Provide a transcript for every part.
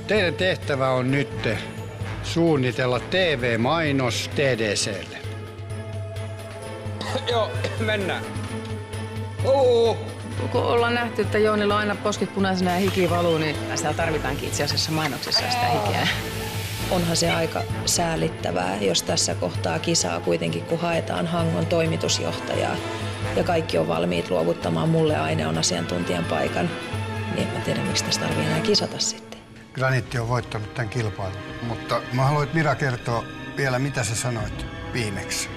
Teidän tehtävä on nyt suunnitella TV-mainos TDC:lle. Joo, mennään. Kun ollaan nähty, että Joonilla on aina poskit punaisena ja hiki valuu, niin sitä tarvitaankin itse asiassa mainoksessa sitä hikeä. Onhan se aika säälittävää, jos tässä kohtaa kisaa kuitenkin, kun haetaan Hangon toimitusjohtajaa ja kaikki on valmiit luovuttamaan mulle aineon asiantuntijan paikan, niin en mä tiedä, miksi tässä tarvii enää kisata sitten. Graniitti on voittanut tämän kilpailun, mutta mä haluan, että Mira kertoo vielä, mitä sä sanoit viimeksi.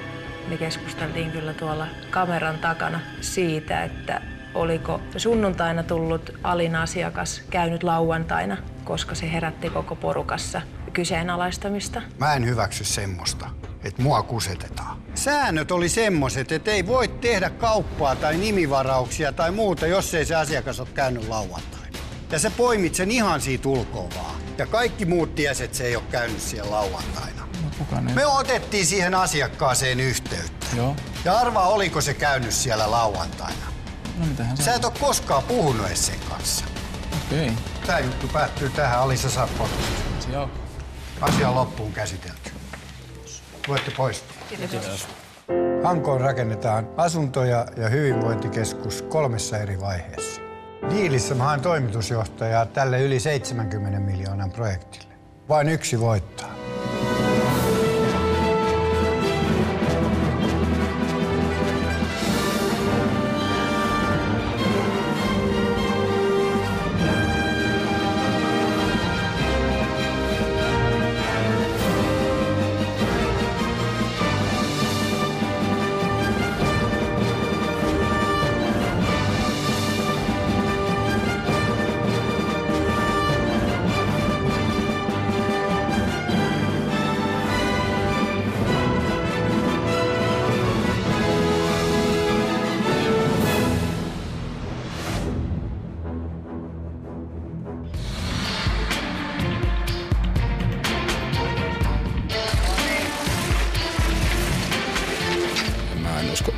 Me keskusteltiin kyllä tuolla kameran takana siitä, että oliko sunnuntaina tullut Alin asiakas käynyt lauantaina, koska se herätti koko porukassa kyseenalaistamista. Mä en hyväksy semmoista, että mua kusetetaan. Säännöt oli semmoiset, että ei voi tehdä kauppaa tai nimivarauksia tai muuta, jos ei se asiakas ole käynyt lauantaina. Ja sä poimit sen ihan siitä ulkoa vaan. Ja kaikki muut tiesi, että se ei ole käynyt siellä lauantaina. Me otettiin siihen asiakkaaseen yhteyttä. Joo. Ja arvaa, oliko se käynyt siellä lauantaina. No mitähän Sä et ole koskaan puhunut edes sen kanssa. Okei. Tää juttu päättyy tähän. Alisa saa potkut. Joo. Asia on loppuun käsitelty. Voitte poistua. Kiitos. Hankoon rakennetaan asuntoja ja hyvinvointikeskus 3 eri vaiheessa. Diilissä mä haen toimitusjohtajaa tälle yli 70 miljoonan projektille. Vain yksi voittaa.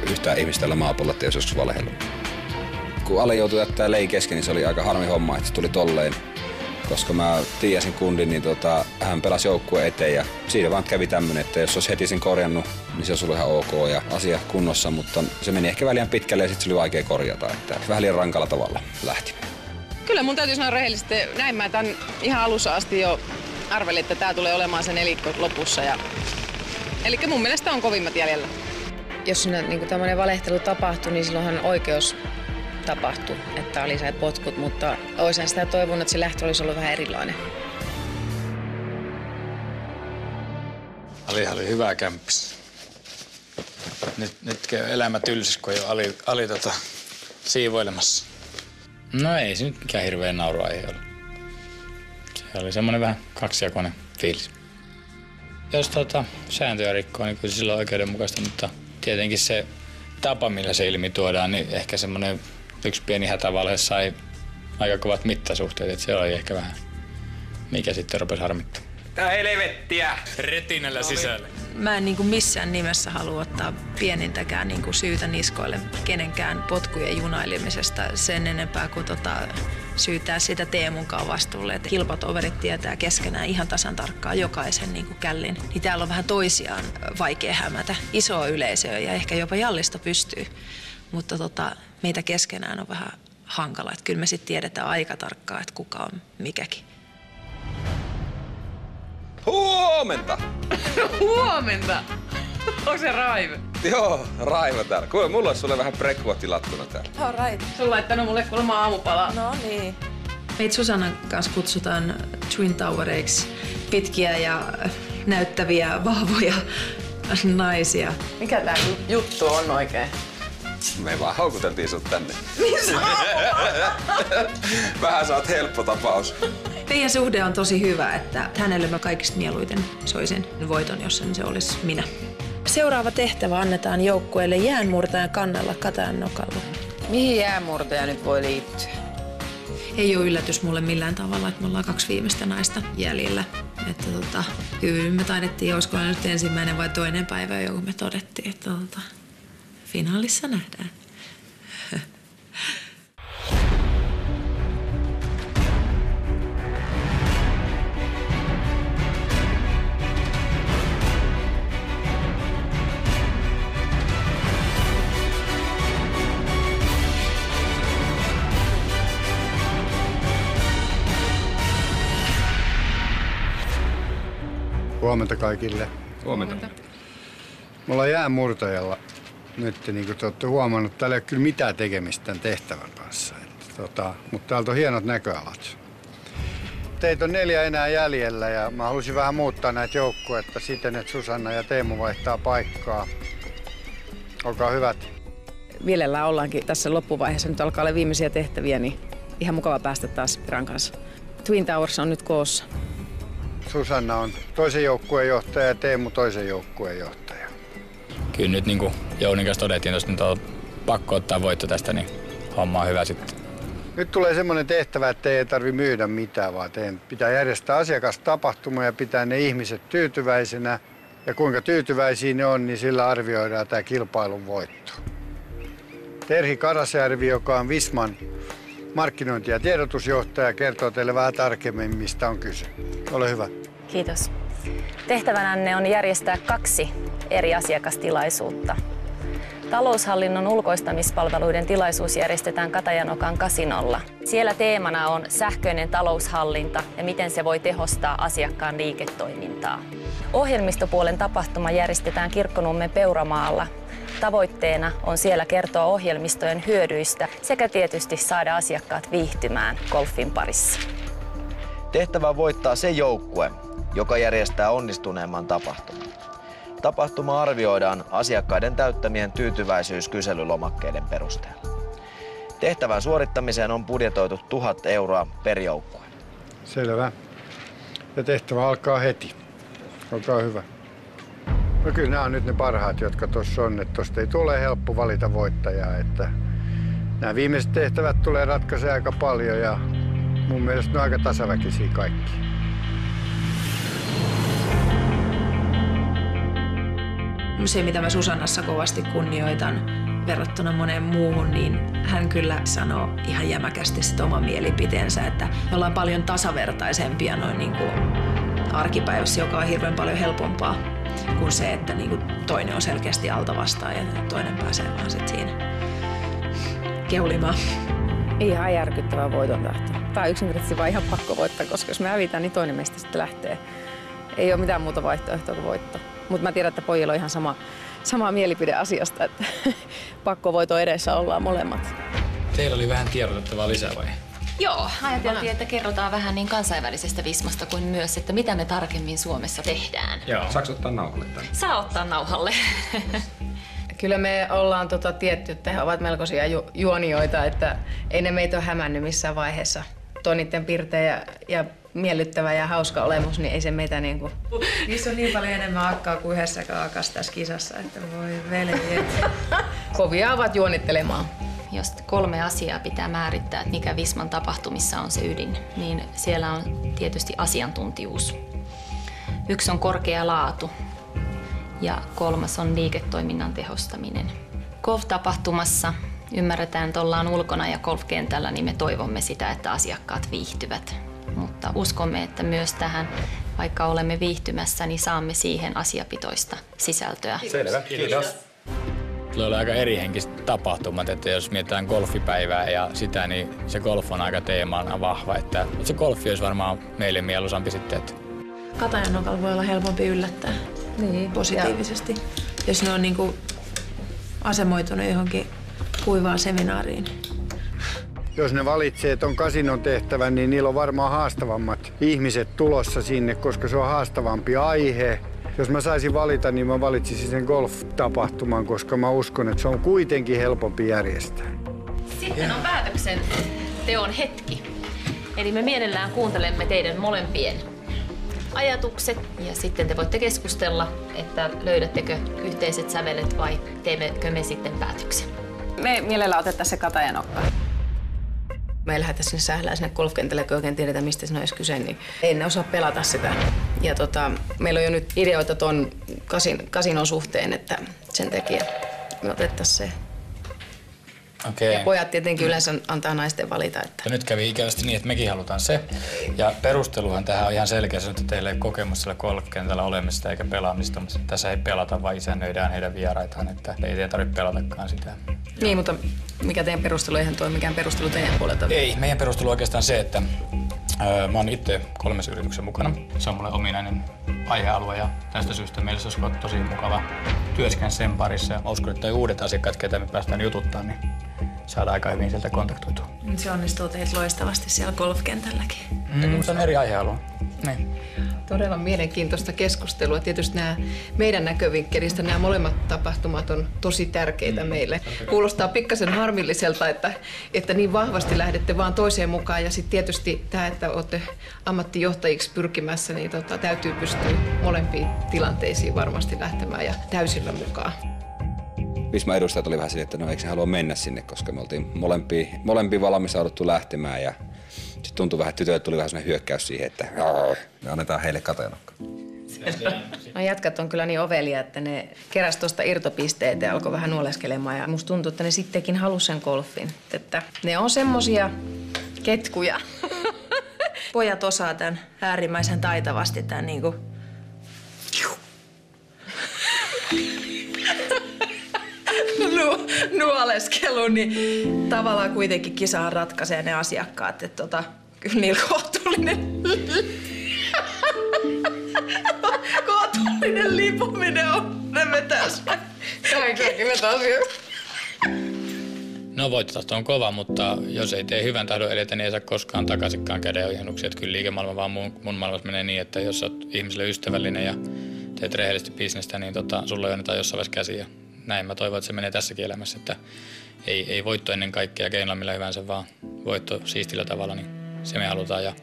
Yhtään ihmistä tällä maapallolla, että ei olisi joskus valehdellut. Kun Ale joutui jättää lein kesken, niin se oli aika harmi homma, että se tuli tolleen. Koska mä tiesin kundin, niin hän pelasi joukkueen eteen ja siinä vaan kävi tämmönen, että jos olisi heti sen korjannut, niin se olisi ollut ihan ok ja asia kunnossa, mutta se meni ehkä väliin pitkälle ja sitten se oli vaikea korjata, että vähän liian rankalla tavalla lähti. Kyllä mun täytyy sanoa rehellisesti, näin mä tämän ihan alussa asti jo arvelin, että tää tulee olemaan se nelikko lopussa. Elikkä mun mielestä on kovimmat jäljellä. Jos siinä niin tämmöinen valehtelu tapahtui, niin silloinhan oikeus tapahtui, että oli sait potkut, mutta olisin sitä toivonut, että se lähtö olisi ollut vähän erilainen. Ali oli hyvä kämppis. Nyt elämä tylsis, kun ei ole Ali siivoilemassa. No ei se nyt mikään hirveä nauruaihe ollut. Se oli semmoinen vähän kaksijakoinen fiilis. Jos sääntöjä rikkoo, niin kyllä se silloin oikeudenmukaista, mutta tietenkin se tapa, millä se ilmi tuodaan, niin ehkä semmoinen yksi pieni hätävalhe sai aika kovat mittasuhteet, että se oli ehkä vähän, mikä sitten rupesi harmittaa. Tää helvettiä! Retinällä sisällä. Mä en missään nimessä halua ottaa pienintäkään syytä niskoille kenenkään potkujen junailemisesta sen enempää kuin syytää sitä Teemunkaan vastuulle. Että kilpatoverit tietää keskenään ihan tasan tarkkaan jokaisen källin. Niin täällä on vähän toisiaan vaikea hämätä. Isoa yleisöä ja ehkä jopa Jallista pystyy. Mutta meitä keskenään on vähän hankala. Että kyllä me sitten tiedetään aika tarkkaan, että kuka on mikäkin. Huomenta! Huomenta! Onko se Raive? Joo, Raiva täällä. Kuule, mulla olisi sulle vähän prekkua tilattuna täällä. All right. Se on laittanut mulle kuulemma aamupalaa. No niin. Meitä Susannan kanssa kutsutaan Twin Towereiksi. Pitkiä ja näyttäviä, vahvoja naisia. Mikä tää juttu on oikein? Me vaan houkuteltiin sut tänne. Vähän sä oot helppo tapaus. Teidän suhde on tosi hyvä, että hänelle mä kaikista mieluiten soisin voiton, jos se olisi minä. Seuraava tehtävä annetaan joukkueelle jäänmurtajan kannalla Katajan nokalla. Mihin jäänmurtaja nyt voi liittyä? Ei ole yllätys mulle millään tavalla, että me ollaan 2 viimeistä naista jäljellä. Että kyllä me taidettiin, olisiko nyt ensimmäinen vai toinen päivä, kun me todettiin, että finaalissa nähdään. Huomenta kaikille. Huomenta. Me ollaan jäänmurtajalla nyt, niin kuin te olette huomannut, täällä ei ole kyllä mitään tekemistä tämän tehtävän kanssa. Mutta täältä on hienot näköalat. Teitä on 4 enää jäljellä ja mä halusin vähän muuttaa näitä joukkuetta siten, että Susanna ja Teemu vaihtaa paikkaa. Olkaa hyvät. Mielellään ollaankin tässä loppuvaiheessa. Nyt alkaa olla viimeisiä tehtäviä, niin ihan mukava päästä taas Piran kanssa. Twin Towers on nyt koossa. Susanna on toisen joukkueen johtaja ja Teemu toisen joukkueen johtaja. Kyllä nyt niin kuin Jounin kanssa todettiin, että nyt on pakko ottaa voitto tästä, niin homma on hyvä sitten. Nyt tulee semmoinen tehtävä, että ei tarvitse myydä mitään, vaan teidän pitää järjestää asiakastapahtuma ja pitää ne ihmiset tyytyväisenä. Ja kuinka tyytyväisiä ne on, niin sillä arvioidaan tämä kilpailun voitto. Terhi Karasjärvi, joka on Visman markkinointi- ja tiedotusjohtaja, kertoo teille vähän tarkemmin, mistä on kyse. Ole hyvä. Kiitos. Tehtävänänne on järjestää 2 eri asiakastilaisuutta. Taloushallinnon ulkoistamispalveluiden tilaisuus järjestetään Katajanokan kasinolla. Siellä teemana on sähköinen taloushallinta ja miten se voi tehostaa asiakkaan liiketoimintaa. Ohjelmistopuolen tapahtuma järjestetään Kirkkonummen Peuramaalla. Tavoitteena on siellä kertoa ohjelmistojen hyödyistä sekä tietysti saada asiakkaat viihtymään golfin parissa. Tehtävä voittaa se joukkue, joka järjestää onnistuneemman tapahtuman. Tapahtuma arvioidaan asiakkaiden täyttämien tyytyväisyyskyselylomakkeiden perusteella. Tehtävän suorittamiseen on budjetoitu 1 000 euroa per joukkue. Selvä. Ja tehtävä alkaa heti. Olkaa hyvä. No kyllä nämä on nyt ne parhaat, jotka tuossa on. Että tuosta ei tule helppo valita voittajaa. Että nämä viimeiset tehtävät tulee ratkaisemaan aika paljon ja mun mielestä ne on aika tasaväkisiä kaikki. Se, mitä mä Susannassa kovasti kunnioitan verrattuna moneen muuhun, niin hän kyllä sanoo ihan jämäkästi sit oman mielipiteensä, että me ollaan paljon tasavertaisempia noin niin kuin arkipäivässä, joka on hirveän paljon helpompaa kuin se, että niin kuin toinen on selkeästi alta vastaan ja toinen pääsee vaan sit siinä keulimaan. Ihan järkyttävää voiton tahto. Tää on yksinkertaisesti vaan ihan pakko voittaa, koska jos me hävitään, niin toinen meistä sitten lähtee. Ei ole mitään muuta vaihtoehtoa kuin voittaa. Mutta mä tiedän, että pojilla on ihan sama mielipide asiasta, että pakkovoiton edessä ollaan molemmat. Teillä oli vähän tiedotettavaa lisää vai? Joo, ajateltiin, että kerrotaan vähän niin kansainvälisestä Vismasta kuin myös, että mitä me tarkemmin Suomessa tehdään. Joo. Saaks ottaa nauhalle tämän? Saa ottaa nauhalle. Kyllä me ollaan tietty, että he ovat melkoisia juonioita, että ei ne meitä ole hämännyt missään vaiheessa. Tuo niiden pirteä ja miellyttävä ja hauska olemus, niin ei se meitä niinku... Niissä on niin paljon enemmän akkaa kuin yhdessäkään akas tässä kisassa, että voi veljet. Kovia ovat juonittelemaan. Jos 3 asiaa pitää määrittää, että mikä Visman tapahtumissa on se ydin, niin siellä on tietysti asiantuntijuus. 1 on korkea laatu ja 3 on liiketoiminnan tehostaminen. Golf-tapahtumassa ymmärretään, että ollaan ulkona ja golfkentällä, niin me toivomme sitä, että asiakkaat viihtyvät. Mutta uskomme, että myös tähän, vaikka olemme viihtymässä, niin saamme siihen asiapitoista sisältöä. Selvä, kiitos. Tulee olla aika erihenkiset tapahtumat, että jos mietitään golfipäivää ja sitä, niin se golf on aika teemana vahva. Että se golfi olisi varmaan meille mieluisampi sitten. Että... Katajanokalla voi olla helpompi yllättää positiivisesti, jos ne on niinku asemoitunut johonkin kuivaan seminaariin. Jos ne valitsee ton kasinon tehtävän, niin niillä on varmaan haastavammat ihmiset tulossa sinne, koska se on haastavampi aihe. Jos mä saisin valita, niin mä valitsisin sen golf-tapahtuman, koska mä uskon, että se on kuitenkin helpompi järjestää. Sitten on päätöksenteon hetki. Eli me mielellään kuuntelemme teidän molempien ajatukset ja sitten te voitte keskustella, että löydättekö yhteiset sävelet vai teemmekö me sitten päätöksen. Me mielellään otettaisiin se Katajanokka. Me lähdetään sinne sählään sinne golfkentälle, kun oikein tiedetä, mistä siinä on edes kyse, niin ei ne osaa pelata sitä. Ja meillä on jo nyt ideoita ton kasinon suhteen, että sen takia me otettaisiin se. Okei. Ja pojat tietenkin yleensä antaa naisten valita. Että... Ja nyt kävi ikävästi niin, että mekin halutaan se. Ja perusteluhan tähän on ihan selkeä, että teillä ei kokemus siellä golfkentällä olemisesta eikä pelaamista. Mutta tässä ei pelata, vaan isännöidään heidän vieraitaan, että ei teidän tarvitse pelatakaan sitä. Niin, mutta mikä teidän perustelu? Eihän toi mikään perustelu teidän puolelta. Ei, meidän perustelu on oikeastaan se, että mä oon itse 3 yrityksen mukana. Se on mulle ominainen aihealue ja tästä syystä meillä olisi tosi mukava työskennellä sen parissa. Ja mä uskon, että uudet asiakkaat, ketä me päästään jututtaa, niin saadaan aika hyvin sieltä kontaktoitua. Se onnistuu teiltä loistavasti siellä golfkentälläkin. Se on eri aihealue. Niin. Todella mielenkiintoista keskustelua. Tietysti meidän näkövinkkelistä nämä molemmat tapahtumat on tosi tärkeitä meille. Kuulostaa pikkasen harmilliselta, että niin vahvasti lähdette vaan toiseen mukaan. Ja sitten tietysti tämä, että olette ammattijohtajiksi pyrkimässä, niin täytyy pystyä molempiin tilanteisiin varmasti lähtemään ja täysillä mukaan. Visma edustajat oli vähän silleen, että no eikö se halua mennä sinne, koska me oltiin molempia valmistauduttu lähtemään ja sitten tuntui vähän, että tytöille tuli vähän sellainen hyökkäys siihen, että me annetaan heille Katajanokka. No jätkät on kyllä niin ovelia, että ne keräs tuosta irtopisteitä ja alkoi vähän nuoleskelemaan ja musta tuntuu, että ne sittenkin halusi sen golfin. Että ne on semmosia ketkuja. Pojat osaa tämän äärimmäisen taitavasti tämän niinku nuoleskelu, niin tavallaan kuitenkin kisaan ratkaisee ne asiakkaat, että kyllä niillä kohtuullinen lipuminen on, ne vetäis. Kaikki vetäis. No voittotahto on kova, mutta jos ei tee hyvän tahdon edetä, niin ei saa koskaan takaisinkaan kädenojennuksia. Että kyllä liikemaailma vaan mun maailmassa menee niin, että jos sä oot ihmiselle ystävällinen ja teet rehellisesti bisnestä, niin sulla ei annetaan jossain vaiheessa käsiä. Näin mä toivon, että se menee tässäkin elämässä, että ei voitto ennen kaikkea keinoilla millä hyvänsä, vaan voitto siistillä tavalla, niin se me halutaan. Ja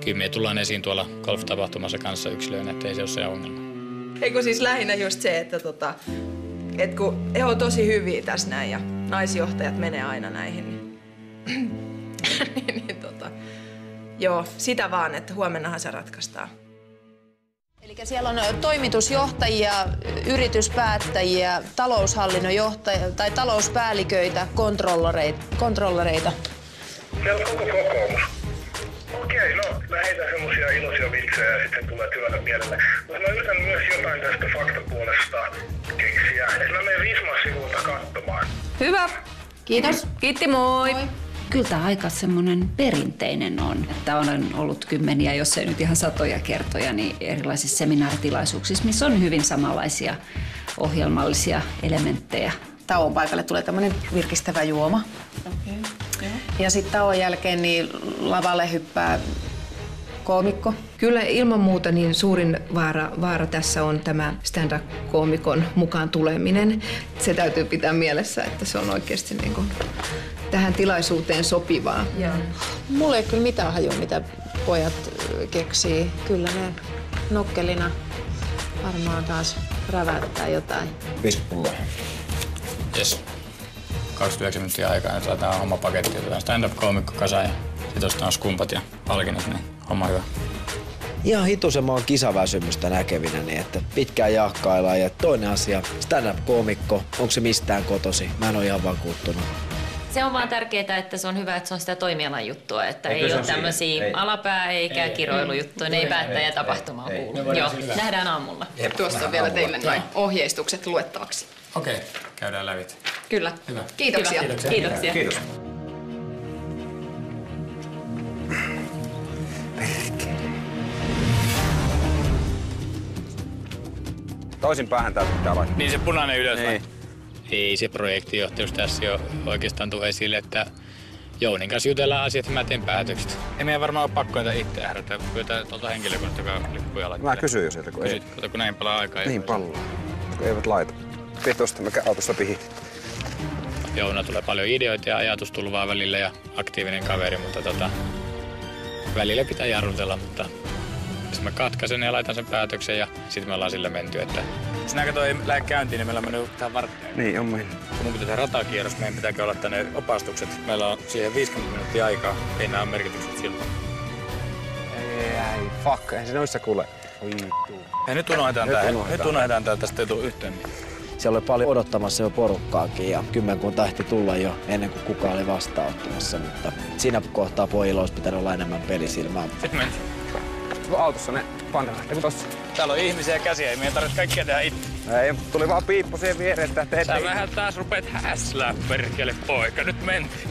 kyllä me tullaan esiin tuolla golf-tapahtumassa kanssa yksilöinä, että ei se ole se ongelma. Eikö siis lähinnä just se, että kun he on tosi hyviä tässä näin ja naisjohtajat menee aina näihin, niin joo, sitä vaan, että huomennahan se ratkaistaan. Eli siellä on toimitusjohtajia, yrityspäättäjiä, taloushallinnon johtajia tai talouspäälliköitä, kontrollereita. Siellä on koko kokoomus. Okei, no mä heitän semmosia iloisia vitsejä ja sitten tulee työllä mielelle. Mutta mä yritän myös jotain tästä faktapuolesta keksiä. Et mä menen Visman sivulta katsomaan. Hyvä. Kiitos. Kiitti, moi. Moi. Kyllä tämä aika semmoinen perinteinen on, että olen ollut kymmeniä, jos ei nyt ihan satoja kertoja, niin erilaisissa seminaaritilaisuuksissa, missä on hyvin samanlaisia ohjelmallisia elementtejä. Tauon paikalle tulee tämmöinen virkistävä juoma. Okay. Ja sitten tauon jälkeen niin lavalle hyppää koomikko. Kyllä ilman muuta niin suurin vaara tässä on tämä stand-up-koomikon mukaan tuleminen. Se täytyy pitää mielessä, että se on oikeasti niin kuin tähän tilaisuuteen sopivaa. Mulla ei kyllä mitään hajua, mitä pojat keksii. Kyllä ne nokkelina varmaan taas räväyttää jotain. 5 pulloa. Jes. 29 minuuttia aikaa ja saadaan homma paketti. Otetaan stand-up-koomikko kasaan ja sit ostetaan skumpat ja palkinnot, niin homma hyvä. Ihan hitusen mä oon kisaväsymystä näkevinä, niin että pitkään jahkaillaan. Ja toinen asia, stand-up-koomikko, onko se mistään kotosi? Mä en oo ihan vakuuttunut. Se on vaan tärkeää, että se on hyvä, että se on sitä toimialan juttua, että ei ole tämmöisiä alapää- eikä kiroilujuttuja, ne ei päättäjä tapahtumaan kuulu. Joo, nähdään aamulla. Tuossa on vielä teille noin ohjeistukset luettavaksi. Okei, käydään lävitse. Kyllä. Hyvä. Kiitoksia. Kiitoksia. Kiitos. Toisin päähän täältä pitää laittaa. Niin se punainen ylös niin. Ei se projektijohtajuus tässä jo oikeastaan tule esille, että Jounin kanssa jutellaan asiat ja mä teen päätökset. Ei meidän varmaan ole pakko näitä itse ährätä. Pyytää tuolta henkilökunnasta, joka lippuja laittelee. Mä kysyin jo sieltä, kun ei. Kun näin palaa aikaa. Niin palloa. Kun eivät laita. Vitosta mä autosta pihit. Jouna tulee paljon ideoita ja ajatustulvaa välillä ja aktiivinen kaveri, mutta välillä pitää jarrutella, mutta sitten mä katkaisen ja laitan sen päätöksen ja sitten me ollaan sillä menty, että jos nää kato ei lähde käyntiin, niin meillä on mennyt tähän vartteen. Niin, on mennyt. Kun mun pitää tehdä ratakierros, meidän pitääkö olla tänne opastukset. Meillä on siihen 50 minuuttia aikaa, ei nää ole merkitykset silloin. Ei, fuck, eihän se noissa kuule. Hei, nyt unohdetaan tää, tästä ei tule yhteen. Siellä oli paljon odottamassa jo porukkaakin ja kymmenkunta ehti tulla jo ennen kuin kukaan oli vastaanottamassa, mutta siinä kohtaa pojilla olisi pitänyt olla enemmän pelisilmää. Sitten mentiin. Autossa ne panevat. Täällä on ihmisiä ja käsiä, ei meidän tarvitse kaikkea tehdä itse. Ei, tuli vaan piippu siihen viereen, että teet. Sä vähän taas rupeat häslää, perkele poika. Nyt mentiin.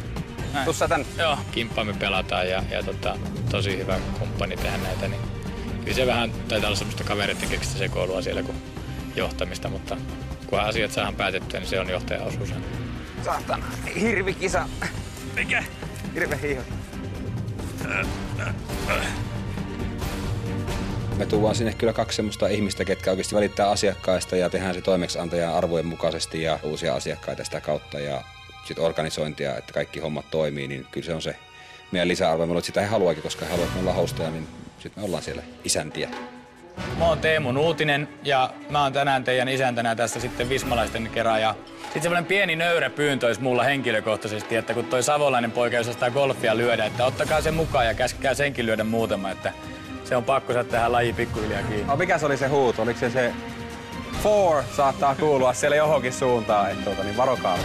Tuossa tän. Joo, kimppaa me pelataan ja tosi hyvä kumppani tehdä näitä, niin Kyllä se vähän taitaa olla semmoista kavereiden keksistä sekoilua siellä kuin johtamista, mutta kunhan asiat saadaan päätettyä, niin se on johtajan osuus. Saatana, hirvikisa. Mikä? Hirve hiiho. Me tuodaan sinne kyllä 2 semmoista ihmistä, ketkä oikeasti välittää asiakkaista ja tehdään se toimeksiantajan arvojen mukaisesti ja uusia asiakkaita sitä kautta ja sitten organisointia, että kaikki hommat toimii, niin kyllä se on se meidän lisäarvo. Meillä sitä he haluakin, koska he haluavat, että me ollaan hosteja, niin sitten me ollaan siellä isäntiä. Mä oon Teemu Nuutinen ja mä oon tänään teidän isäntänä tässä sitten vismalaisten kerran. Ja sitten semmoinen pieni nöyrä pyyntö olisi mulla henkilökohtaisesti, että kun toi savolainen poika jos ostaa golfia lyödä, että ottakaa sen mukaan ja käskää senkin lyödä muutama, että se on pakko saada tähän lajiin pikkuhiljaa kiinni. No, mikä se oli se huuto? Oliko se 4 saattaa kuulua siellä johonkin suuntaan, että niin varokaa.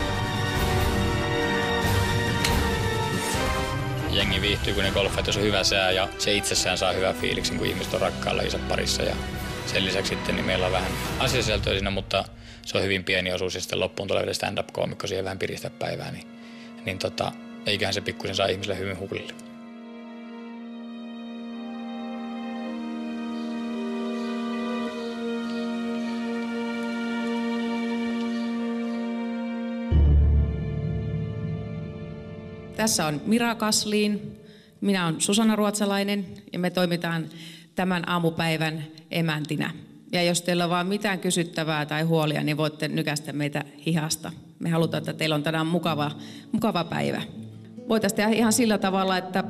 Jengi viihtyy, kun ne golfat, jos on hyvä sää ja se itsessään saa hyvän fiiliksen, kun ihmiset on rakkaan lajinsa parissa. Ja sen lisäksi sitten niin meillä on vähän asiasisältöä siinä, mutta se on hyvin pieni osuus ja sitten loppuun tulee vielä stand-up-koomikko siihen vähän piristää päivää, niin eiköhän se pikkusen saa ihmisille hyvin huulille. Tässä on Mira Kasliin, minä olen Susanna Ruotsalainen ja me toimitaan tämän aamupäivän emäntinä. Ja jos teillä on vaan mitään kysyttävää tai huolia, niin voitte nykäistä meitä hihasta. Me halutaan, että teillä on tänään mukava päivä. Voitaisiin tehdä ihan sillä tavalla, että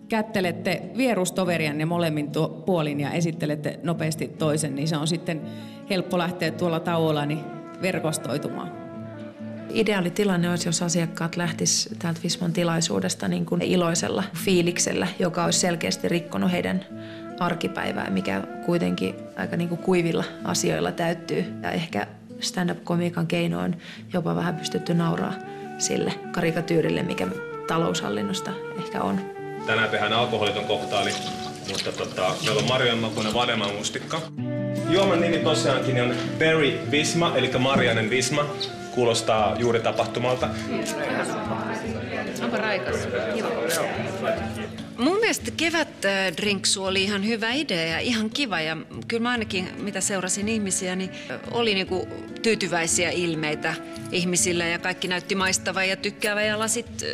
kättelette vierustoverianne molemmin puolin ja esittelette nopeasti toisen, niin se on sitten helppo lähteä tuolla tauolla niin verkostoitumaan. Ideaali tilanne olisi, jos asiakkaat lähtisivät täältä Visman tilaisuudesta niin kuin iloisella fiiliksellä, joka olisi selkeästi rikkonut heidän arkipäivää, mikä kuitenkin aika niin kuin kuivilla asioilla täyttyy. Ja ehkä stand-up-komiikan keinoin jopa vähän pystytty nauraa sille karikatyyrille, mikä taloushallinnosta ehkä on. Tänään tehdään alkoholiton koktaili, mutta meillä on marjanmakuinen vadelmamustikka. Juoman nimi tosiaankin on Berry Visma, eli marjainen visma. Kuulostaa juuri tapahtumalta. Onpa raikas. Kiva. Mun mielestä kevätdrinksu oli ihan hyvä idea ja ihan kiva. Ja kyllä mä ainakin, mitä seurasin ihmisiä, niin oli niinku tyytyväisiä ilmeitä ihmisillä ja kaikki näytti maistavan ja tykkäävän ja lasit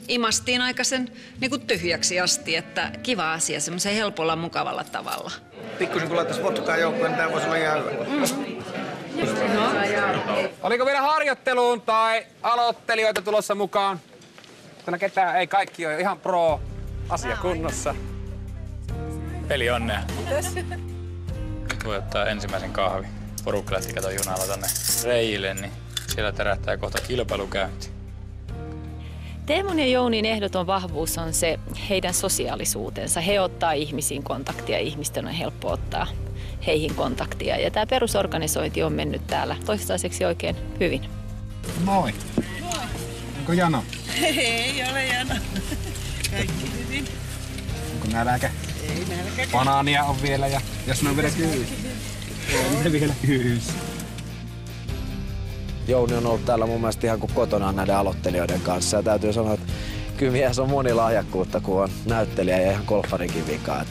imastiin aikaisen niinku tyhjäksi asti. Että kiva asia, semmoisen helpolla, mukavalla tavalla. Pikkuisen kun laittaisi vodkaa joukkoon, niin tää voisi olla ihan hyvä. Oliko vielä harjoitteluun tai aloittelijoita tulossa mukaan? Tänä ketään ei, kaikki ole ihan pro asia kunnossa. Peli onnea. Nyt voi ottaa ensimmäisen kahvi. Porukka lähti kato junalla tonne reijille, niin siellä tärähtää kohta kilpailukäynti. Teemun ja Jounin ehdoton vahvuus on se heidän sosiaalisuutensa. He ottaa ihmisiin kontaktia, ihmisten on helppo ottaa heihin kontaktia. Ja tämä perusorganisointi on mennyt täällä toistaiseksi oikein hyvin. Moi. Onko jano? Ei ole jano. Kaikki hyvin. Onko nälkä? Ei nälkä. Banaania on vielä ja jos ne on vielä kyysi. On ne vielä kyysi. Jouni on ollut täällä mun mielestä ihan kuin kotonaan näiden aloittelijoiden kanssa. Ja täytyy sanoa, että kyllä mies on monilahjakkuutta, kun on näyttelijä ja ihan golfarinkin vika.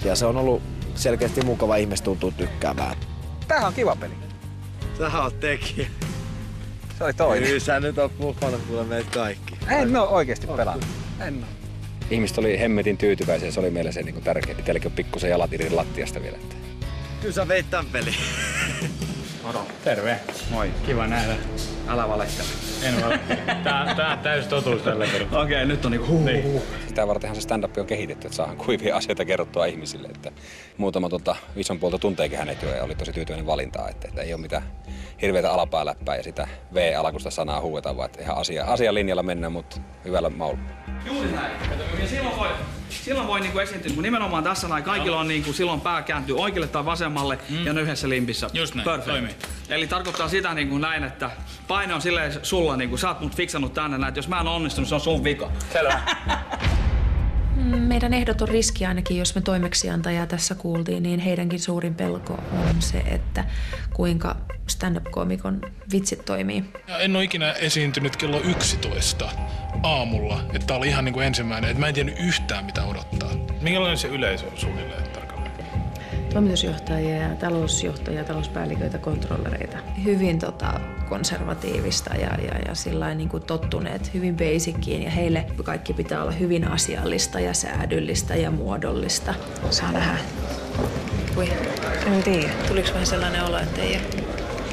Ja se on ollut selkeästi mukava, ihmiset tuntuu tykkäämään. Tämähän on kiva peli. Sähän oot tekijä. Se oli toinen. Kyllä sä nyt oot mukana kuule meitä kaikki. En oo oikeesti pelannut. En oo. Ihmiset oli hemmetin tyytyväisiä, se oli meille se niin tärkeä. Teilläkin on pikkusen jalat irti lattiasta vielä. Kyllä sä veit tän pelin. Moro. Terve. Moi. Kiva nähdä. Älä valehtele. En ole. Tää on täys totuus tällä kertaa. Okei, nyt on niinku niin. Sitä vartenhan se stand-up on kehitetty, että saadaan kuivia asioita kerrottua ihmisille. Että muutama Visman puolta tunteekin hänet jo ja oli tosi tyytyväinen valintaa, että ei ole mitään hirveätä alapääläppää ja sitä V-alkuista sanaa huuetaan, vaan että ihan asian linjalla mennään, mutta hyvällä maulla. Juuri näin. Ja silloin voi niinku esiintyä, kun nimenomaan tässä näin kaikilla on niinku silloin pää kääntyy oikealle tai vasemmalle ja ne yhdessä limpissä. Just näin, toimii. Eli tarkoittaa sitä niinku näin, että paine on silleen sulla, niinku sä oot mut fiksannut tänne näin, että jos mä en onnistunut, se on sun vika. Selvä. Meidän ehdoton riski ainakin, jos me toimeksiantajaa tässä kuultiin, niin heidänkin suurin pelko on se, että kuinka stand-up-koomikon vitsit toimii. En ole ikinä esiintynyt kello 11 aamulla, että tää oli ihan niin kuin ensimmäinen, että mä en tiennyt yhtään mitä odottaa. Minkälainen se yleisö on suunnilleen tarkalleen? toimitusjohtajia ja talousjohtajia, talouspäälliköitä, kontrollereita. Hyvin konservatiivista ja sillain niin kuin tottuneet hyvin basiciin ja heille kaikki pitää olla hyvin asiallista ja säädyllistä ja muodollista. Saa nähdä. Kui? En tiedä. Tuliko vähän sellainen olo, että ei ole?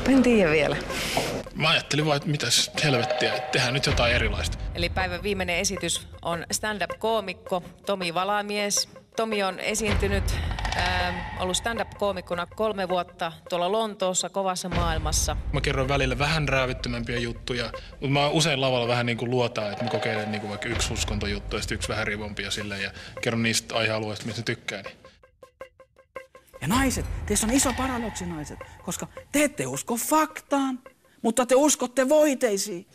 En tiedä vielä. Mä ajattelin vaan, että mitäs helvettiä, että tehdään nyt jotain erilaista. Eli päivän viimeinen esitys on stand-up-koomikko Tomi Valamies. Tomi on esiintynyt, ollut stand-up-koomikkona 3 vuotta tuolla Lontoossa, kovassa maailmassa. Mä kerron välillä vähän räävittömämpiä juttuja, mutta mä usein lavalla vähän niin kuin luotaan, että mä kokeilen niin kuin vaikka yksi uskontojuttu ja sitten yksi vähän rivompia silleen ja kerron niistä aihealueista, mistä tykkää. Ja naiset, teissä on iso paradoksi naiset, koska te ette usko faktaan, mutta te uskotte voiteisiin.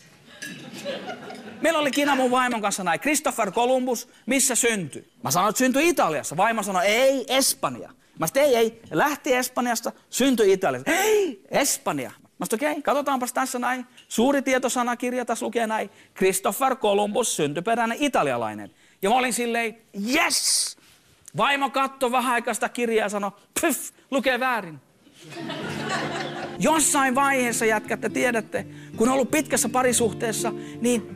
Meillä oli Kina mun vaimon kanssa näin, Christopher Columbus, missä syntyi? Mä sanoin, että syntyi Italiassa. Vaimo sanoi, ei, Espanja. Mä sanoin, ei, lähti Espanjasta, syntyi Italiassa. Ei, Espanja. Mä sanoin, okei, katsotaanpas tässä näin. Suuri tietosanakirja tässä lukee näin. Christopher Columbus, syntyperäinen italialainen. Ja mä olin silleen, yes! Vaimo katsoi vähän aikaa sitä kirjaa ja sanoi, pyff, lukee väärin. Jossain vaiheessa, jätkät, te tiedätte, kun on ollut pitkässä parisuhteessa, niin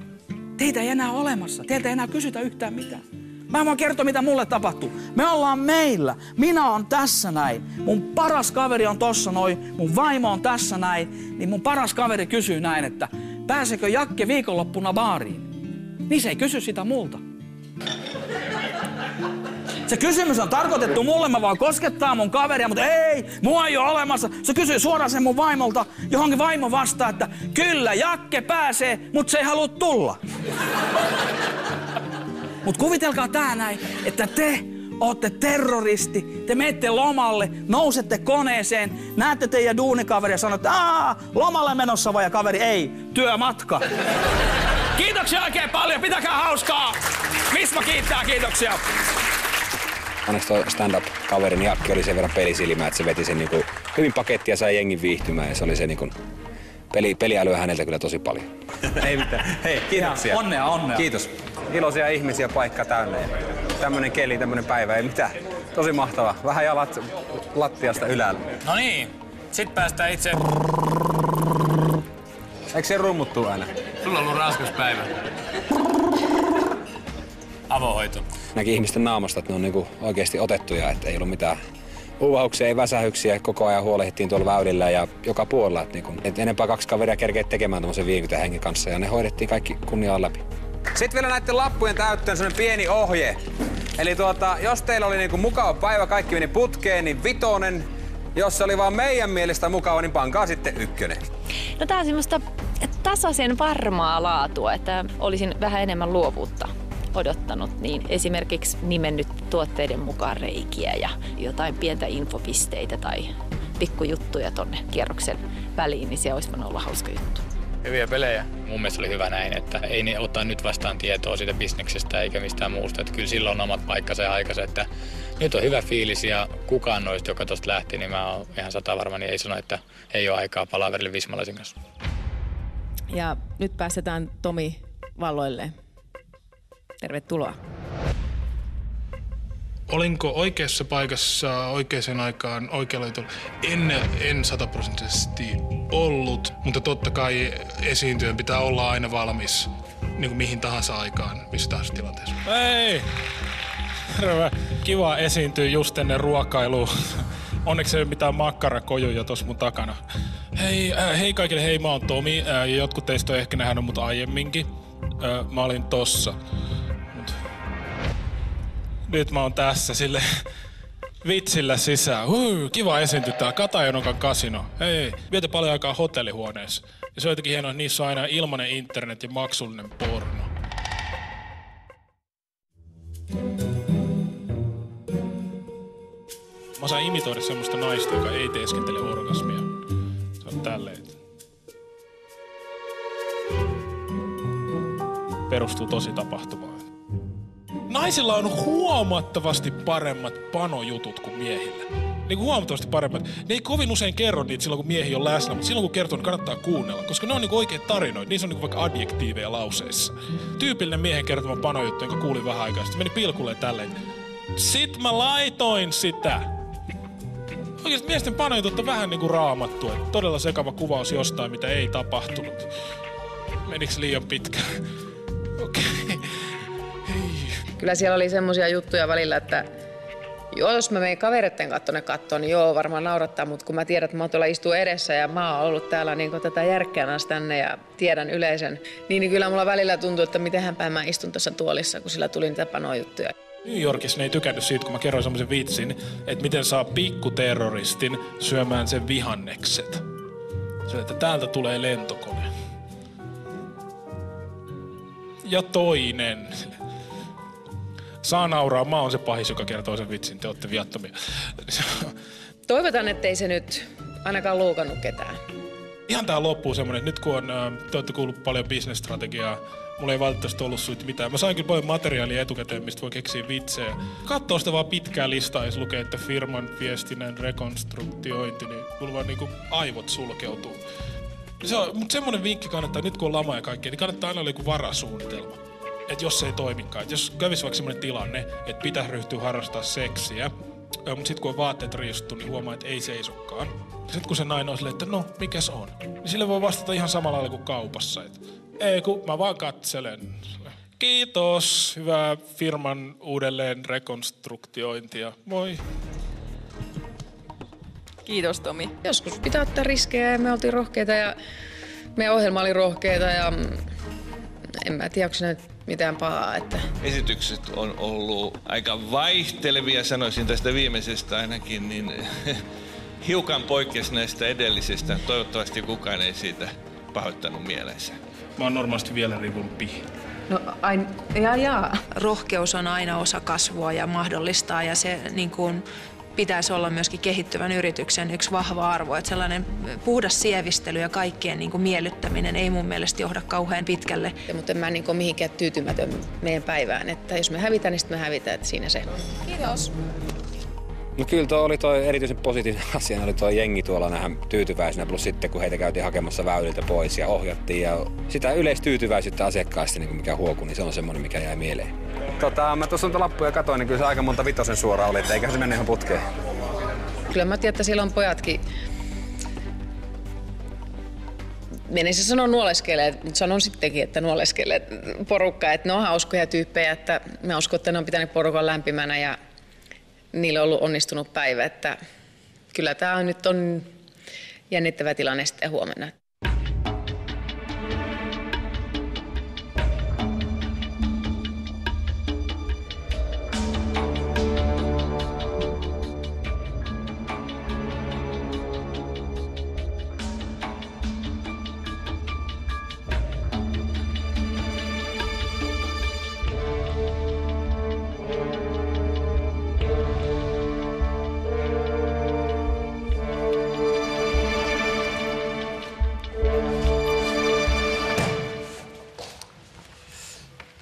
teitä ei enää olemassa. Teiltä ei enää kysytä yhtään mitään. Mä voin kertoa, mitä mulle tapahtuu. Me ollaan meillä. Minä on tässä näin. Mun paras kaveri on tossa noin. Mun vaimo on tässä näin. Niin mun paras kaveri kysyy näin, että pääsekö Jakke viikonloppuna baariin? Niin se ei kysy sitä multa. Se kysymys on tarkoitettu mulle, mä vaan koskettaa mun kaveria, mutta ei, mua ei ole olemassa. Se kysyy suoraan sen mun vaimolta, johonkin vaimo vastaa, että kyllä, Jakke pääsee, mutta se ei halua tulla. Mut kuvitelkaa tää näin, että te ootte terroristi, te menette lomalle, nousette koneeseen, näette teidän duunikaveri ja sanotte, lomalle menossa vai, ja kaveri, ei, työmatka. Kiitoksia oikein paljon, pitäkää hauskaa. Visma kiittää, kiitoksia. Onneksi toi stand-up-kaverin Jakki oli sen verran pelisilmä, että se veti sen niinku hyvin pakettia ja sai jengin viihtymään ja se oli se niinku peliälyä häneltä kyllä tosi paljon. Ei mitään. Hei, kiitoksia. Onnea. Kiitos. Iloisia ihmisiä, paikka täynnä. Tämmönen keli, tämmönen päivä, ei mitään. Tosi mahtava. Vähän jalat lattiasta ylällä. No niin, sit päästään itse. Eikö se rummuttuu aina? Sulla on ollut raskas päivä. Avohoito. Näki ihmisten naamasta, että ne on niinku oikeasti otettuja, että ei ollut mitään huuhauksia, ei väsähyksiä. Koko ajan huolehdittiin tuolla väylillä ja joka puolella. Että niinku, et enempää 2 kaveria kerkeet tekemään tommosen 50 hengen kanssa ja ne hoidettiin kaikki kunniaan läpi. Sitten vielä näiden lappujen täyttöön sellainen pieni ohje. Eli jos teillä oli niinku mukava päivä, kaikki meni putkeen, niin 5. Jos se oli vaan meidän mielestä mukava, niin pankaa sitten 1. No tää on semmoista tasaisen varmaa laatua, että olisin vähän enemmän luovuutta odottanut, niin esimerkiksi nimennyt tuotteiden mukaan reikiä ja jotain pientä infopisteitä tai pikkujuttuja tonne kierroksen väliin, niin se olisi voinut olla hauska juttu. Hyviä pelejä. Mun mielestä oli hyvä näin, että ei ne ottaa nyt vastaan tietoa siitä bisneksestä eikä mistään muusta. Että kyllä sillä on omat paikkansa ja aikansa, että nyt on hyvä fiilis ja kukaan noista, joka tosta lähti, niin mä oon ihan 100 varma, niin ei sano, että ei ole aikaa palaverille Vismalaisen kanssa. Ja nyt päästetään Tomi valloille. Tervetuloa. Olinko oikeassa paikassa oikeaan aikaan oikealla juttulla? En 100% ollut, mutta totta kai esiintyjän pitää olla aina valmis niin kuin mihin tahansa aikaan, missä tahansa tilanteessa. Hei! Kiva esiintyä just ennen ruokailuun. Onneksi ei ole mitään makkarakojuja tossa mun takana. Hei kaikille, hei mä oon Tomi ja jotkut teistä on ehkä nähnyt mut aiemminkin. Mä olin tossa. Nyt mä oon tässä sille vitsillä sisään. Kiva esiintyä täällä Katajanokan kasino. Hei, vietä paljon aikaa hotellihuoneessa. Ja se on jotenkin hienoa, että niissä on aina ilmainen internet ja maksullinen porno. Mä osaan imitoida semmoista naista, joka ei teeskentele orgasmia. Se on tälleen. Perustuu tosi tapahtumaan. Naisilla on huomattavasti paremmat panojutut kuin miehillä. Niin kuin huomattavasti paremmat. Ne ei kovin usein kerro niitä silloin, kun miehi on läsnä, mutta silloin kun kertoo, niin kannattaa kuunnella. Koska ne on niinku oikeat tarinoita. Niissä on niinku vaikka adjektiiveja lauseissa. Tyypillinen miehen kertoma panojuttu, jonka kuulin vähän aikaa. Sitten meni pilkulleen tälleen. Sit mä laitoin sitä. Oikeasti miesten panojutut on vähän niinku Raamattu. Todella sekava kuvaus jostain, mitä ei tapahtunut. Menikö liian pitkään? Okei. Kyllä siellä oli semmoisia juttuja välillä, että jos mä menen kavereiden kattoon, niin joo, varmaan naurattaa, mutta kun mä tiedän, että mä oon tuolla istuu edessä ja mä oon ollut täällä niin tätä järkkäämässä tänne ja tiedän yleisön, niin kyllä mulla välillä tuntuu, että mitenhänpäin mä istun tuossa tuolissa, kun sillä tuli niitä panojuttuja. New Yorkissa ne ei tykännyt siitä, kun mä kerroin semmoisen vitsin, että miten saa pikkuterroristin syömään sen vihannekset. Se, että täältä tulee lentokone. Ja toinen. Saa nauraa, mä oon se pahis, joka kertoo sen vitsin, te ootte viattomia. Toivotaan, ettei se nyt ainakaan loukannut ketään. Ihan tää loppuu semmonen, että nyt kun te ootte kuullut paljon business-strategiaa, mulla ei valitettavasti ollut suita mitään. Mä sain kyllä paljon materiaalia etukäteen, mistä voi keksiä vitsejä. Katsoo sitä vaan pitkää listaa, jos lukee, että firman viestinnän rekonstruktiointi, niin mulla vaan niinku aivot sulkeutuu. Mutta semmonen vinkki kannattaa, nyt kun on lama ja kaikkea, niin kannattaa aina olla joku varasuunnitelma. Että jos se ei toimikaan, että jos kävisi vaikka semmoinen tilanne, että pitäisi ryhtyä harrastaa seksiä, mutta sitten kun on vaatteet riistuttu, niin huomaa, että ei seisokkaan. Sitten kun se nainen on silleen, että no, mikäs on? Niin sille voi vastata ihan samalla lailla kuin kaupassa. Että ei kun mä vaan katselen. Kiitos, hyvää firman uudelleen rekonstruktiointia. Moi. Kiitos Tomi. Joskus pitää ottaa riskejä ja me oltiin rohkeita ja meidän ohjelma oli rohkeita ja en mä tiedä, onko se mitään pahaa. Että... Esitykset on ollut aika vaihtelevia, sanoisin tästä viimeisestä ainakin, niin hiukan poikkesi näistä edellisistä. Toivottavasti kukaan ei siitä pahoittanut mielensä. Mä oon normaalisti vielä rivumpi. No Rohkeus on aina osa kasvua ja mahdollistaa ja se niin kuin pitäisi olla myöskin kehittyvän yrityksen yksi vahva arvo. Että sellainen puhdas sievistely ja kaikkien niin kuin miellyttäminen ei mun mielestä johda kauhean pitkälle. Mutta en mä niin kuin mihinkään tyytymätön meidän päivään. Että jos me hävitään, niin sitten me hävitään. Että siinä se. Kiitos. No kyllä toi oli erityisen positiivinen asia, oli toi jengi tuolla nähdä tyytyväisenä, plus sitten kun heitä käytiin hakemassa väyliltä pois ja ohjattiin ja sitä yleistyytyväisyyttä asiakkaista, niin mikä huokui, niin se on semmoinen, mikä jäi mieleen. Mä tuossa noita lappuja katoin, niin kyllä se aika monta vitosen suoraan oli, että eiköhän se mennä ihan putkeen. Kyllä mä tiedän, että siellä on pojatkin, menisin sanoa nuoleskelee, mutta sanon sittenkin, että nuoleskelee porukkaa, että ne on hauskoja tyyppejä, että mä uskon, että ne on pitänyt porukan lämpimänä ja niillä on ollut onnistunut päivä, että kyllä tämä nyt on jännittävä tilanne sitten huomenna.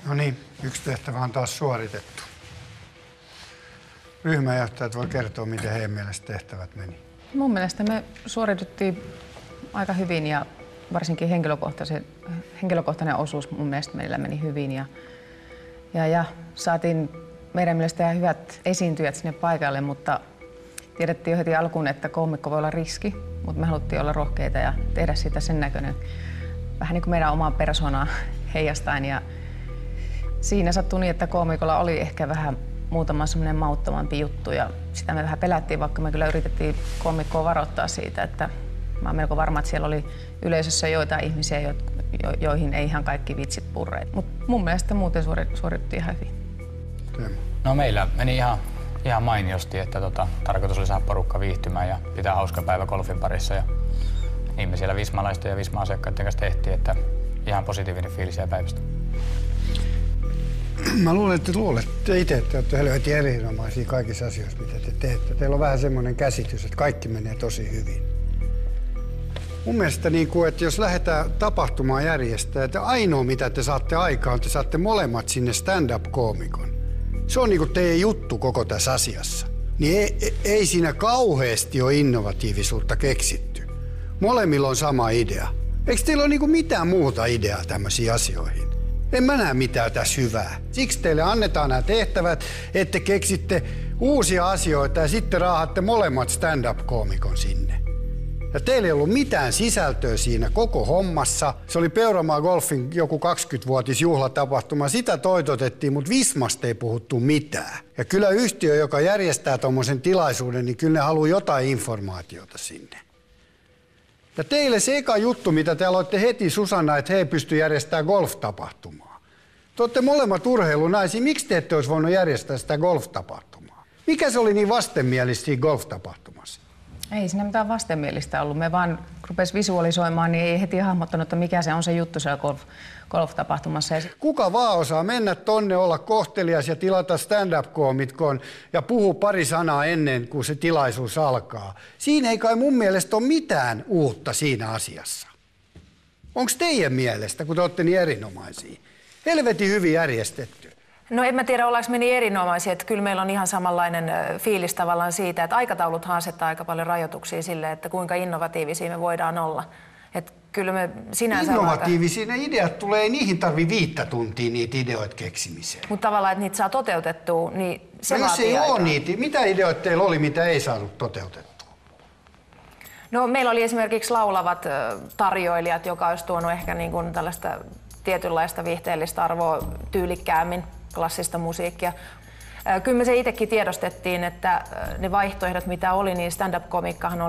No niin, yksi tehtävä on taas suoritettu. Ryhmänjohtajat voi kertoa, miten heidän mielestä tehtävät meni. Mun mielestä me suoritettiin aika hyvin ja varsinkin henkilökohtainen osuus mun mielestä meillä meni hyvin. Ja saatiin meidän mielestä ihan hyvät esiintyjät sinne paikalle, mutta tiedettiin jo heti alkuun, että koomikko voi olla riski, mutta me haluttiin olla rohkeita ja tehdä siitä sen näköinen vähän niin kuin meidän omaa persoonaa heijastaen. Ja siinä sattui niin, että koomikolla oli ehkä vähän muutama semmoinen mauttomampi juttu ja sitä me vähän pelättiin, vaikka me kyllä yritettiin koomikkoa varoittaa siitä, että mä oon melko varma, että siellä oli yleisössä joitain ihmisiä, joihin ei ihan kaikki vitsit purreet. Mutta mun mielestä muuten suoritettiin ihan hyvin. No meillä meni ihan mainiosti, että tarkoitus oli saada porukka viihtymään ja pitää hauska päivä golfin parissa. Ja niin me siellä vismalaisten ja Visma-asiakkaiden kanssa tehtiin, että ihan positiivinen fiilis jäi päivästä. Mä luulen, että luulette itse, että olette helvetin erinomaisia kaikissa asioissa, mitä te teette. Teillä on vähän semmoinen käsitys, että kaikki menee tosi hyvin. Mun mielestä, että jos lähdetään tapahtumaan järjestää, että ainoa mitä te saatte aikaan, te saatte molemmat sinne stand-up-koomikon. Se on teidän juttu koko tässä asiassa. Niin ei siinä kauheasti ole innovatiivisuutta keksitty. Molemmilla on sama idea. Eikö teillä ole mitään muuta ideaa tämmöisiin asioihin? En mä näe mitään tässä hyvää. Siksi teille annetaan nämä tehtävät, että keksitte uusia asioita ja sitten raahatte molemmat stand-up-koomikon sinne. Ja teillä ei ollut mitään sisältöä siinä koko hommassa. Se oli Peuramaa Golfin joku 20-vuotisjuhlatapahtuma. Sitä toitotettiin, mutta Vismasta ei puhuttu mitään. Ja kyllä yhtiö, joka järjestää tuommoisen tilaisuuden, niin kyllä ne haluaa jotain informaatiota sinne. Ja teille se eka juttu, mitä te aloitte heti, Susanna, että he pysty järjestämään golf-tapahtumaa. Te olette molemmat urheilunaisia. Miksi te ette olisi voinut järjestää sitä golf-tapahtumaa? Mikä se oli niin vastenmielistä siinä golf-tapahtumassa? Ei siinä mitään vastenmielistä ollut. Me vaan rupesi visualisoimaan, niin ei heti hahmottanut, että mikä se on se juttu siellä golf-tapahtumassa. Kuka vaan osaa mennä tonne, olla kohtelias ja tilata stand-up-koomikon ja puhua pari sanaa ennen kuin se tilaisuus alkaa. Siinä ei kai mun mielestä ole mitään uutta siinä asiassa. Onko teidän mielestä, kun te olette niin erinomaisia? Helvetin hyvin järjestetty. No en mä tiedä, ollaanko me niin erinomaisia, että kyllä meillä on ihan samanlainen fiilis tavallaan siitä, että aikatauluthan asettaa aika paljon rajoituksia sille, että kuinka innovatiivisia me voidaan olla. Että kyllä me sinänsä innovatiivisia ne ideat tulee, ei niihin tarvii 5 tuntia niitä ideoita keksimiseen. Mutta tavallaan, että niitä saa toteutettua, niin se no, jos vaatii ei aikaa. ole niitä, mitä ideoita teillä oli, mitä ei saanut toteutettua? No meillä oli esimerkiksi laulavat tarjoilijat, joka olisi tuonut ehkä niin kuin tällaista tietynlaista viihteellistä arvoa tyylikkäämmin, klassista musiikkia. Kyllä me se itsekin tiedostettiin, että ne vaihtoehdot mitä oli, niin stand-up-komikkahan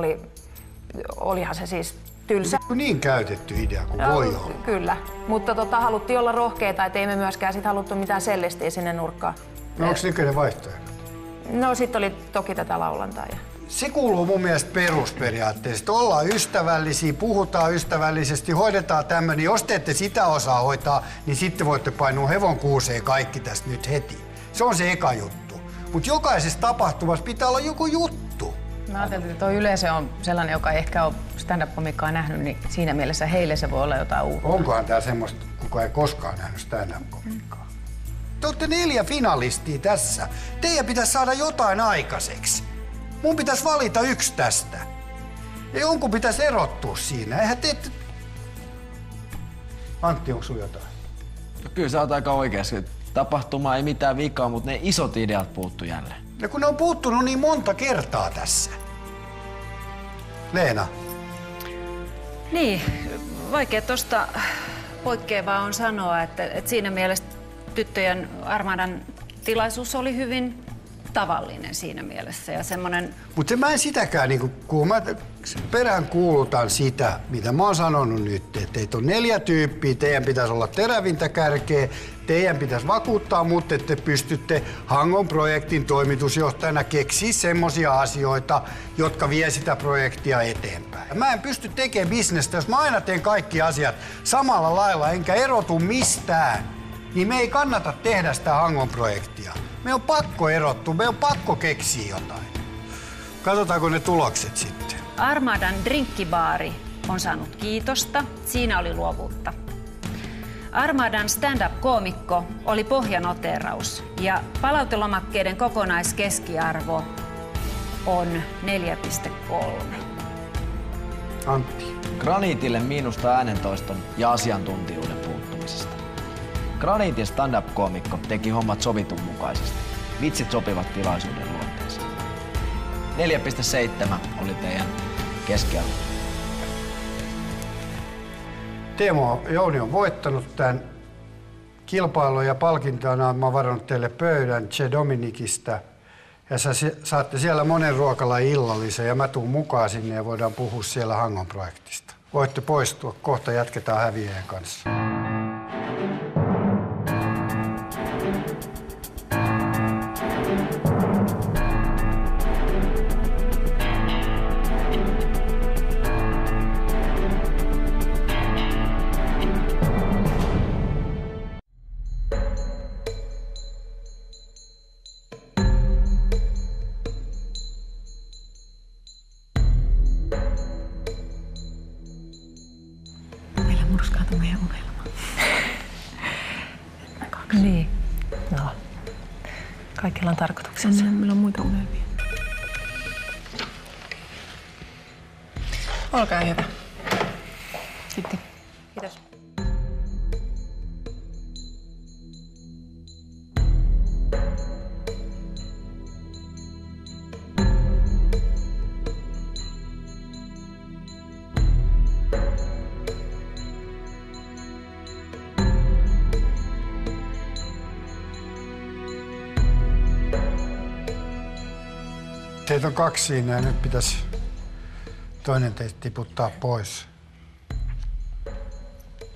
olihan se siis tylsä. Niin käytetty idea kuin voi olla. Kyllä, mutta haluttiin olla rohkeita, ettei me myöskään sit haluttu mitään sellistiä sinne nurkkaan. No onko nykyinen vaihtoehto? No sitten oli toki tätä laulantaa. Se kuuluu mun mielestä perusperiaatteesta. Ollaan ystävällisiä, puhutaan ystävällisesti, hoidetaan tämmöinen. Jos te ette sitä osaa hoitaa, niin sitten voitte painua hevon kuuseen kaikki tästä nyt heti. Se on se eka juttu. Mutta jokaisessa tapahtumassa pitää olla joku juttu. Mä ajattelin, että tuo yleisö on sellainen, joka ei ehkä ole stand-up-komikkaa nähnyt, niin siinä mielessä heille se voi olla jotain uutta. Onkohan tää semmoista, kuka ei koskaan nähnyt stand-up-komikkaa? Te olette 4 finalistia tässä. Teidän pitäisi saada jotain aikaiseksi. Mun pitäisi valita yksi tästä. Ja jonkun pitäisi erottua siinä. Eihän te... Antti, onko sun jotain? No, kyllä sä oot aika oikeassa. Tapahtuma ei mitään vikaa, mutta ne isot ideat puuttu jälleen. Ja kun ne on puuttunut niin monta kertaa tässä. Leena. Niin, vaikea tuosta poikkeavaa on sanoa, että siinä mielessä tyttöjen Armadan tilaisuus oli hyvin tavallinen siinä mielessä ja semmoinen... Mutta mä en sitäkään, kun mä perään kuulutan sitä, mitä mä oon sanonut nyt, että teitä on 4 tyyppiä, teidän pitäisi olla terävintä kärkeä, teidän pitäisi vakuuttaa mut, että te pystytte Hangon projektin toimitusjohtajana keksiä semmosia asioita, jotka vie sitä projektia eteenpäin. Mä en pysty tekemään bisnestä, jos mä aina teen kaikki asiat samalla lailla, enkä erotu mistään, niin me ei kannata tehdä sitä Hangon projektia. Me on pakko erottua, me on pakko keksiä jotain. Katsotaanko ne tulokset sitten. Armadan drinkkibaari on saanut kiitosta. Siinä oli luovuutta. Armadan stand-up-koomikko oli pohjanoteraus ja palautelomakkeiden kokonaiskeskiarvo on 4,3. Antti. Graniitille miinusta äänentoiston ja asiantuntijuuden puuttumisesta. Graniitin stand-up-koomikko teki hommat sovitun mukaisesti. Vitsit sopivat tilaisuuden luonteeseen. 4,7 oli teidän keskiarvo. Teemo Jouni on voittanut tämän kilpailun ja palkintona mä oon varannut teille pöydän Che Dominikista. Ja saatte siellä monen ruokalan illallisen ja mä tuun mukaan sinne ja voidaan puhua siellä Hangon projektista. Voitte poistua, kohta jatketaan häviäjän kanssa. Niin. No. Kaikilla on tarkoituksensa. Meillä on muita unelmia. Olkaa hyvä. Sitten. Kiitos. Teitä on 2 siinä ja nyt pitäisi toinen teistä tiputtaa pois.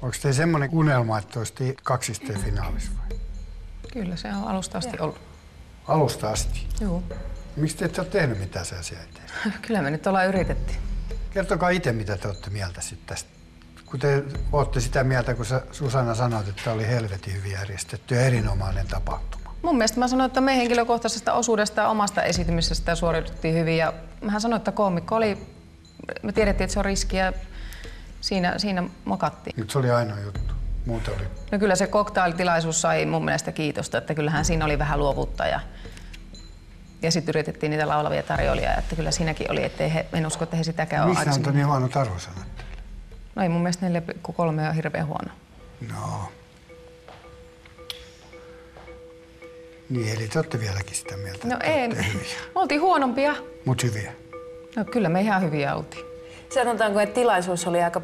Onko teillä semmoinen unelma, että olisitte 2 finaalissa vai? Kyllä, se on alusta asti ollut. Alusta asti? Joo. Miksi te ette ole tehnyt mitään sen asiaa eteen? Kyllä me nyt ollaan yritetty. Kertokaa itse, mitä te olette mieltä sitten tästä. Kun te olette sitä mieltä, kun Susanna sanoit, että oli helvetin hyvin järjestetty ja erinomainen tapahtuma. Mun mielestä mä sanoin, että me henkilökohtaisesta osuudesta ja omasta esitymisestä suoriuduttiin hyvin. Ja mähän sanoin, että koomikko oli, me tiedettiin, että se on riski ja siinä mokattiin. Nyt se oli ainoa juttu. Muuta oli. No kyllä se cocktailtilaisuus sai mun mielestä kiitosta, että kyllähän siinä oli vähän luovuutta ja sitten yritettiin niitä laulavia tarjoilijaa, että kyllä siinäkin oli, en usko, että he sitäkään ole aikaisemmin. Missä on niin huonot arvosanat teille? No ei mun mielestä 4,3 on hirveän huono. No. Niin, eli te olette vieläkin sitä mieltä, No että ei, olette hyviä. me oltiin huonompia. Mut hyviä. No kyllä me ihan hyviä oltiin. Sanotaanko, että tilaisuus oli aika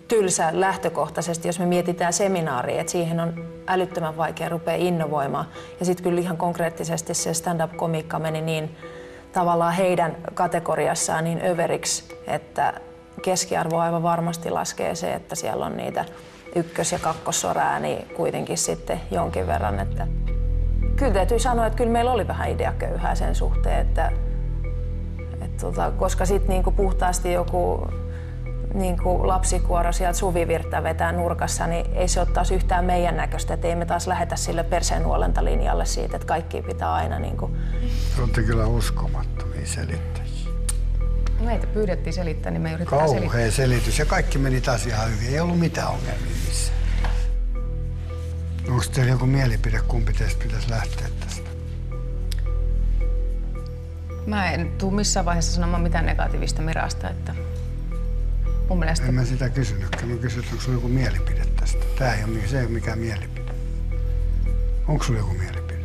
tylsä lähtökohtaisesti, jos me mietitään seminaaria, että siihen on älyttömän vaikea rupea innovoimaan. Ja sitten kyllä ihan konkreettisesti se stand-up-komiikka meni niin tavallaan heidän kategoriassaan niin överiksi, että keskiarvo aivan varmasti laskee se, että siellä on niitä ykkös- ja kakkossorääniä kuitenkin sitten jonkin verran. Että kyllä täytyy sanoa, että kyllä meillä oli vähän ideaköyhää sen suhteen, että koska sitten niinku puhtaasti joku niinku lapsikuoro sieltä Suvivirttä vetää nurkassa, niin ei se ole taas yhtään meidän näköistä, että ei me taas lähetä sille perseenuolentalinjalle siitä, että kaikki pitää aina niinku. Te olette kyllä uskomattomia selittäjiä. Meitä pyydettiin selittää, niin me yritetään selittää. Kauhea selitys ja kaikki meni taas ihan hyvin. Ei ollut mitään ongelmia missään. Onko teillä joku mielipide, kumpi teistä pitäisi lähteä tästä? Mä en tule missään vaiheessa sanomaan mitään negatiivista Mirasta, että mun mielestä. En mä sitä kysynytkään. Mä kysyin, onko sulla joku mielipide tästä. Se ei ole mikään mielipide. Onko sulla joku mielipide?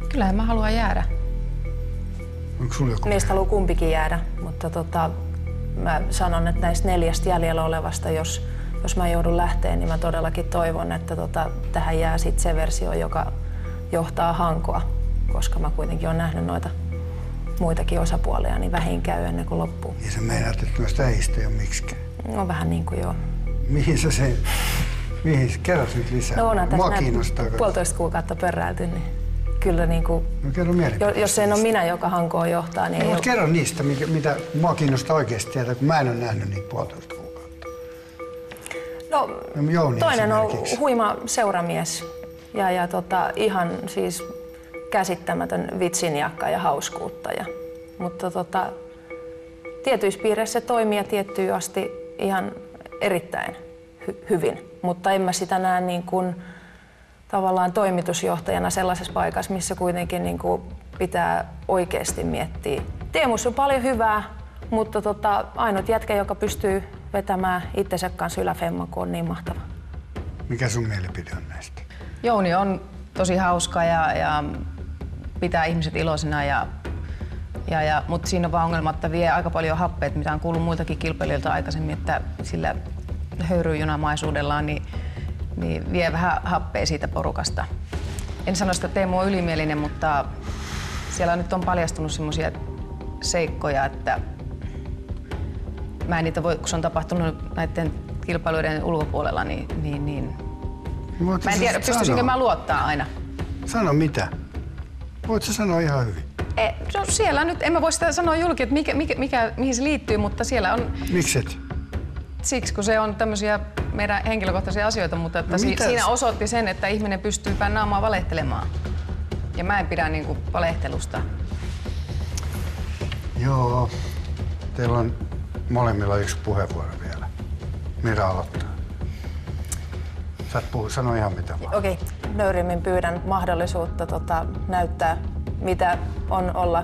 Kyllähän mä haluan jäädä. Onko sulla joku Meistä haluaa kumpikin jäädä, mutta mä sanon, että näistä 4 jäljellä olevasta, jos mä joudun lähteen, niin mä todellakin toivon, että tähän jää sit se versio, joka johtaa Hankoa, koska mä kuitenkin olen nähnyt noita muitakin osapuolia, niin vähin käy ennen kuin loppuu. Ja sä meinaat, että noista äijistä ei ole miksikään? No vähän niin kuin joo. Kerros nyt lisää. No onhan tässä näin 1,5 kuukautta pörräilty, niin kyllä niin kuin, no kerro jos se en ole minä, joka Hankoa johtaa, niin no, ei kerro niistä, mitä mua kiinnostaa oikeasti tietää, kun mä en ole nähnyt niitä 1,5 kuukautta. No, Jouni toinen on huima seuramies ja ihan siis käsittämätön vitsinjakka ja hauskuuttaja. Mutta tietyissä piireissä se toimii ja tiettyyn asti ihan erittäin hyvin. Mutta en mä sitä näe niin kuin tavallaan toimitusjohtajana sellaisessa paikassa, missä kuitenkin niin kuin pitää oikeasti miettiä. Teemussa on paljon hyvää, mutta ainut jätkä, joka pystyy vetämään itsensä kanssa yläfemman, kun on niin mahtava. Mikä sun mielipide on näistä? Jouni on tosi hauska ja pitää ihmiset iloisina, mutta siinä on vaan ongelma, että vie aika paljon happeet, mitä on kuullut muiltakin kilpailijoilta aikaisemmin, että sillä höyryjunamaisuudellaan niin vie vähän happea siitä porukasta. En sano sitä, että Teemu on ylimielinen, mutta siellä nyt on paljastunut semmoisia seikkoja, että mä en niitä voi, kun se on tapahtunut näiden kilpailuiden ulkopuolella, niin mä en tiedä, pystyisinkö mä luottaa aina. Sano mitä? Voit sä sanoa ihan hyvin? No siellä nyt, en mä voi sitä sanoa julki, että mihin se liittyy, mutta siellä on. Mikset? Siksi, kun se on tämmöisiä meidän henkilökohtaisia asioita, mutta että siinä osoitti sen, että ihminen pystyy päin naamaa valehtelemaan. Ja mä en pidä niinku valehtelusta. Joo, teillä on molemmilla yksi puheenvuoro vielä. Mira aloittaa. Saat sano ihan mitä vaan. Okei, nöyrimmin pyydän mahdollisuutta näyttää, mitä on olla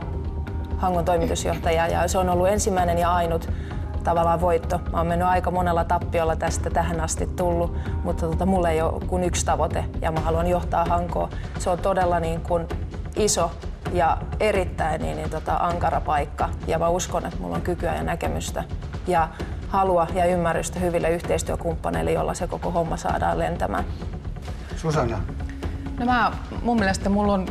Hangon toimitusjohtaja. Ja se on ollut ensimmäinen ja ainut tavallaan voitto. Mä oon mennyt aika monella tappiolla tästä tähän asti tullut, mutta mulla ei ole kuin yksi tavoite ja mä haluan johtaa Hankoa. Se on todella niin kuin iso ja erittäin ankara paikka ja mä uskon, että mulla on kykyä ja näkemystä ja halua ja ymmärrystä hyville yhteistyökumppaneille, jolla se koko homma saadaan lentämään. Susanna? No mun mielestä mulla on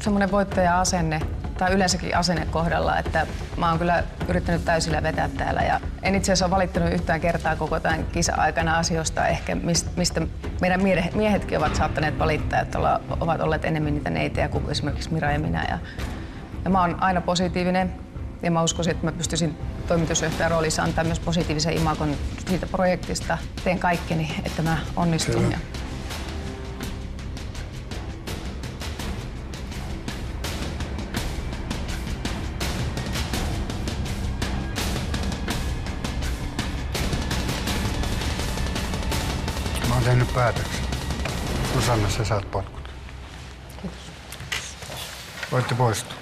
semmoinen voittaja-asenne tai yleensäkin asenne kohdalla, että mä oon kyllä yrittänyt täysillä vetää täällä ja en itse asiassa ole valittanut yhtään kertaa koko tämän kisa-aikana asioista ehkä, mistä meidän miehetkin ovat saattaneet valittaa, että ovat olleet enemmän niitä neitejä kuin esimerkiksi Mira ja minä. Ja mä oon aina positiivinen ja mä uskoisin, että mä pystyisin toimitusjohtajan roolissa antaa myös positiivisen imagon siitä projektista. Teen kaikkeni, että mä onnistun. Ja mä oon tehnyt päätöksen. Susanna, sä saat potkut. Kiitos. Voitte poistua.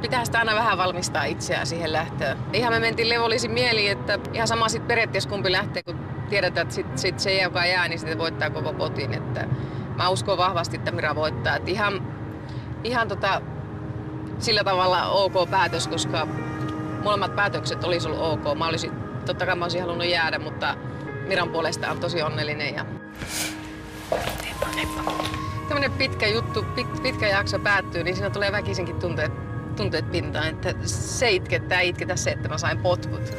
Pitää sitä aina vähän valmistaa itseään siihen lähtöön. Ihan me mentiin levollisin mieliin, että ihan sama sitten periaatteessa kumpi lähtee, kun tiedetään, että sit se joka jää, niin sitten voittaa koko potin. Että mä uskon vahvasti, että Mira voittaa. Että ihan sillä tavalla ok päätös, koska molemmat päätökset olisi ollut ok. Totta kai mä olisin halunnut jäädä, mutta Miran puolesta on tosi onnellinen. Ja tämmönen pitkä juttu, pitkä jakso päättyy, niin siinä tulee väkisinkin tunteet pintaan, että se itkettää se, että mä sain potkut.